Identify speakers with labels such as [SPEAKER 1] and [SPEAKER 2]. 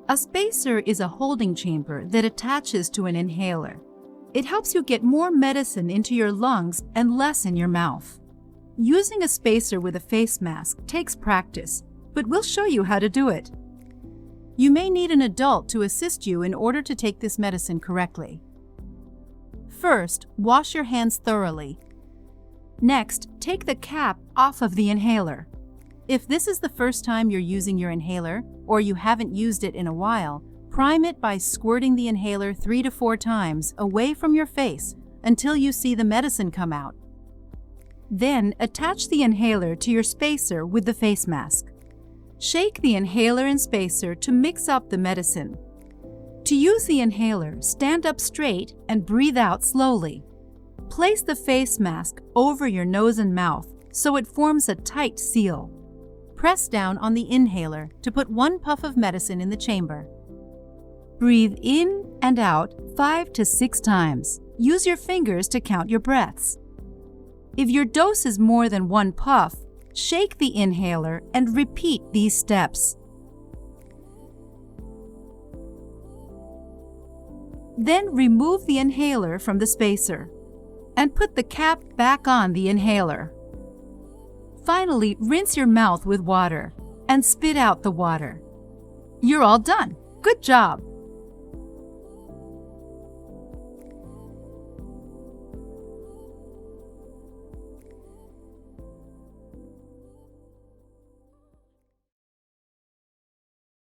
[SPEAKER 1] A spacer is a holding chamber that attaches to an inhaler. It helps you get more medicine into your lungs and less in your mouth. Using a spacer with a face mask takes practice, but we'll show you how to do it. You may need an adult to assist you in order to take this medicine correctly. First, wash your hands thoroughly. Next, take the cap off of the inhaler. If this is the first time you're using your inhaler, or you haven't used it in a while, prime it by squirting the inhaler 3 to 4 times away from your face until you see the medicine come out. Then, attach the inhaler to your spacer with the face mask. Shake the inhaler and spacer to mix up the medicine. To use the inhaler, stand up straight and breathe out slowly. Place the face mask over your nose and mouth so it forms a tight seal. Press down on the inhaler to put 1 puff of medicine in the chamber. Breathe in and out 5 to 6 times. Use your fingers to count your breaths. If your dose is more than 1 puff, shake the inhaler and repeat these steps. Then remove the inhaler from the spacer and put the cap back on the inhaler. Finally, rinse your mouth with water and spit out the water. You're all done. Good job!